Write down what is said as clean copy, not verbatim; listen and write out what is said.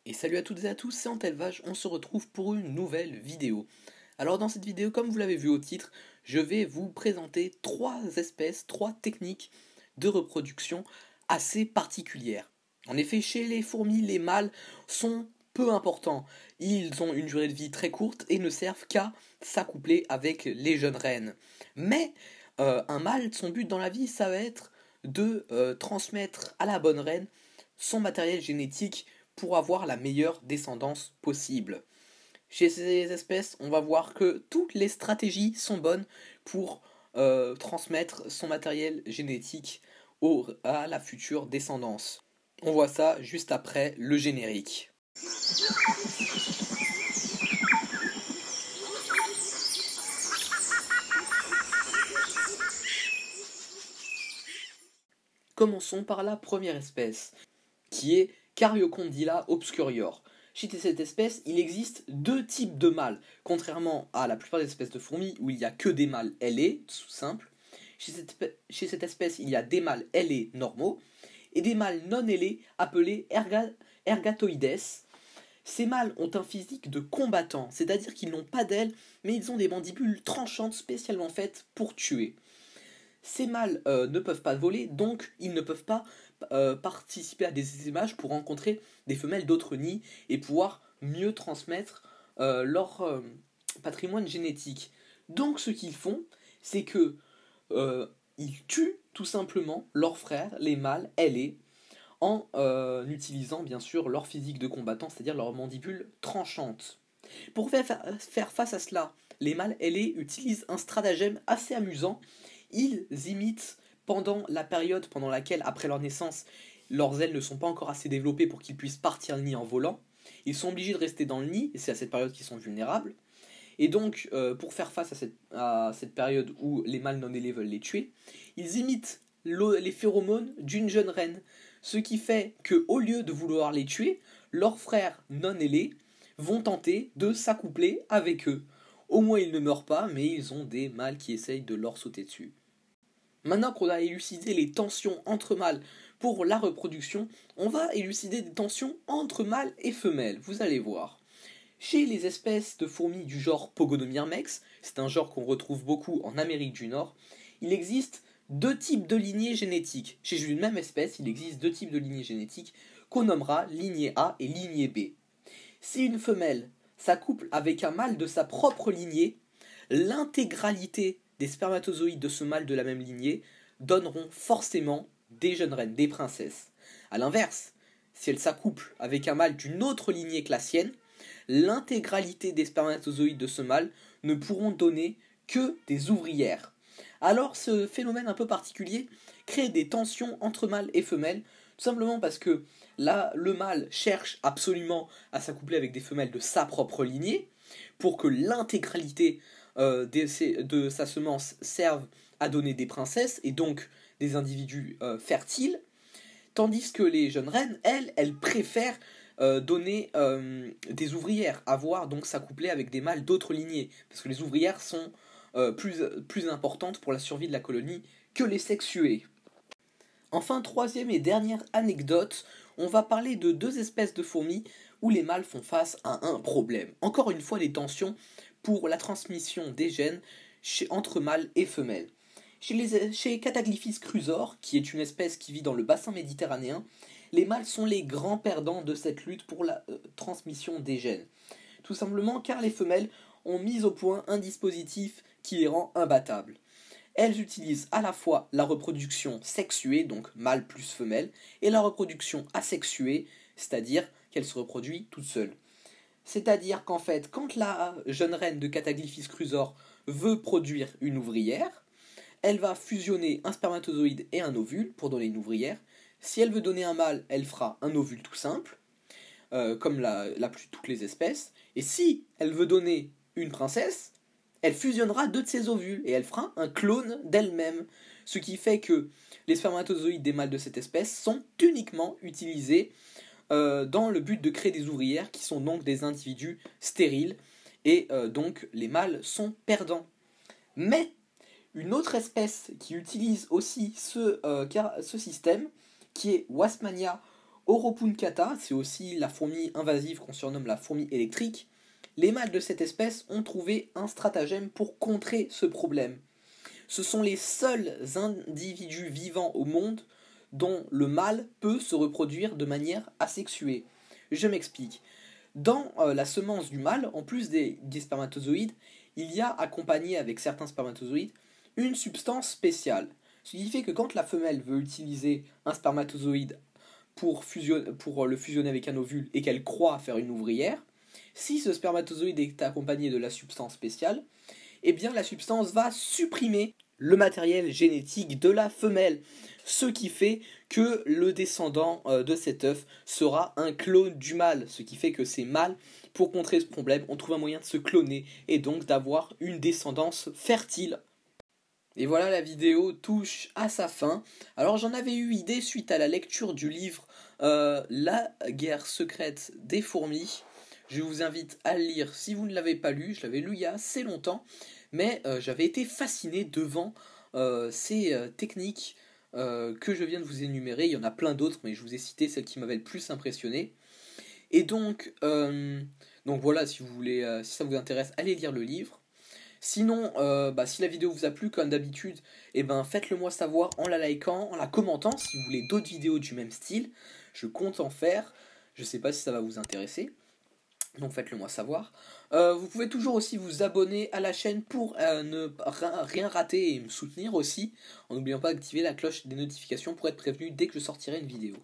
Et salut à toutes et à tous, c'est Antelvage, on se retrouve pour une nouvelle vidéo. Alors dans cette vidéo, comme vous l'avez vu au titre, je vais vous présenter trois techniques de reproduction assez particulières. En effet, chez les fourmis, les mâles sont peu importants. Ils ont une durée de vie très courte et ne servent qu'à s'accoupler avec les jeunes reines. Mais un mâle, son but dans la vie, ça va être de transmettre à la bonne reine son matériel génétique pour avoir la meilleure descendance possible. Chez ces espèces, on va voir que toutes les stratégies sont bonnes pour transmettre son matériel génétique à la future descendance. On voit ça juste après le générique. Commençons par la première espèce, qui est Caryocondyla obscurior. Chez cette espèce, il existe deux types de mâles, contrairement à la plupart des espèces de fourmis où il n'y a que des mâles ailés, tout simple. Chez cette espèce, il y a des mâles ailés normaux et des mâles non ailés appelés ergatoides. Ces mâles ont un physique de combattant, c'est-à-dire qu'ils n'ont pas d'ailes, mais ils ont des mandibules tranchantes spécialement faites pour tuer. Ces mâles ne peuvent pas voler, donc ils ne peuvent pas participer à des images pour rencontrer des femelles d'autres nids et pouvoir mieux transmettre leur patrimoine génétique. Donc ce qu'ils font, c'est que ils tuent tout simplement leurs frères, les mâles ailés, en utilisant bien sûr leur physique de combattant, c'est-à-dire leur mandibule tranchante. Pour faire face à cela, les mâles ailés utilisent un stratagème assez amusant. Ils imitent pendant la période pendant laquelle, après leur naissance, leurs ailes ne sont pas encore assez développées pour qu'ils puissent partir le nid en volant. Ils sont obligés de rester dans le nid, et c'est à cette période qu'ils sont vulnérables. Et donc, pour faire face à cette période où les mâles non ailés veulent les tuer, ils imitent les phéromones d'une jeune reine. Ce qui fait qu'au lieu de vouloir les tuer, leurs frères non ailés vont tenter de s'accoupler avec eux. Au moins ils ne meurent pas, mais ils ont des mâles qui essayent de leur sauter dessus. Maintenant qu'on a élucidé les tensions entre mâles pour la reproduction, on va élucider des tensions entre mâles et femelles, vous allez voir. Chez les espèces de fourmis du genre Pogonomyrmex, c'est un genre qu'on retrouve beaucoup en Amérique du Nord, il existe deux types de lignées génétiques. Chez une même espèce, il existe deux types de lignées génétiques qu'on nommera lignée A et lignée B. Si une femelle s'accouple avec un mâle de sa propre lignée, l'intégralité des spermatozoïdes de ce mâle de la même lignée donneront forcément des jeunes reines, des princesses. A l'inverse, si elle s'accouple avec un mâle d'une autre lignée que la sienne, l'intégralité des spermatozoïdes de ce mâle ne pourront donner que des ouvrières. Alors ce phénomène un peu particulier crée des tensions entre mâles et femelles, tout simplement parce que là, le mâle cherche absolument à s'accoupler avec des femelles de sa propre lignée, pour que l'intégralité de sa semence serve à donner des princesses, et donc des individus fertiles, tandis que les jeunes reines, elles préfèrent donner des ouvrières, donc s'accoupler avec des mâles d'autres lignées, parce que les ouvrières sont plus importantes pour la survie de la colonie que les sexuées. Enfin, troisième et dernière anecdote, on va parler de deux espèces de fourmis où les mâles font face à un problème. Encore une fois, les tensions pour la transmission des gènes entre mâles et femelles. Chez Cataglyphis crusor, qui est une espèce qui vit dans le bassin méditerranéen, les mâles sont les grands perdants de cette lutte pour la transmission des gènes. Tout simplement car les femelles ont mis au point un dispositif qui les rend imbattables. Elles utilisent à la fois la reproduction sexuée, donc mâle plus femelle, et la reproduction asexuée, c'est-à-dire qu'elle se reproduit toute seule. C'est-à-dire qu'en fait, quand la jeune reine de Cataglyphis crusor veut produire une ouvrière, elle va fusionner un spermatozoïde et un ovule pour donner une ouvrière. Si elle veut donner un mâle, elle fera un ovule tout simple, comme toutes les espèces. Et si elle veut donner une princesse, elle fusionnera deux de ses ovules et elle fera un clone d'elle-même. Ce qui fait que les spermatozoïdes des mâles de cette espèce sont uniquement utilisés dans le but de créer des ouvrières qui sont donc des individus stériles, et donc les mâles sont perdants. Mais une autre espèce qui utilise aussi ce système, qui est Wasmania Oropuncata, c'est aussi la fourmi invasive qu'on surnomme la fourmi électrique. Les mâles de cette espèce ont trouvé un stratagème pour contrer ce problème. Ce sont les seuls individus vivants au monde dont le mâle peut se reproduire de manière asexuée. Je m'explique. Dans la semence du mâle, en plus des spermatozoïdes, il y a accompagné avec certains spermatozoïdes une substance spéciale. Ce qui fait que quand la femelle veut utiliser un spermatozoïde pour le fusionner avec un ovule et qu'elle croit faire une ouvrière, si ce spermatozoïde est accompagné de la substance spéciale, eh bien la substance va supprimer le matériel génétique de la femelle, ce qui fait que le descendant de cet œuf sera un clone du mâle, ce qui fait que ces mâles, pour contrer ce problème, on trouve un moyen de se cloner et donc d'avoir une descendance fertile. Et voilà, la vidéo touche à sa fin. Alors j'en avais eu idée suite à la lecture du livre La guerre secrète des fourmis. Je vous invite à le lire si vous ne l'avez pas lu. Je l'avais lu il y a assez longtemps, mais j'avais été fasciné devant ces techniques que je viens de vous énumérer. Il y en a plein d'autres, mais je vous ai cité celles qui m'avaient le plus impressionné. Et donc voilà, si vous voulez, si ça vous intéresse, allez lire le livre. Sinon, si la vidéo vous a plu, comme d'habitude, faites-le moi savoir en la likant, en la commentant, si vous voulez d'autres vidéos du même style. Je compte en faire, je sais pas si ça va vous intéresser, donc faites-le moi savoir. Vous pouvez toujours aussi vous abonner à la chaîne pour ne rien rater et me soutenir aussi, en n'oubliant pas d'activer la cloche des notifications pour être prévenu dès que je sortirai une vidéo.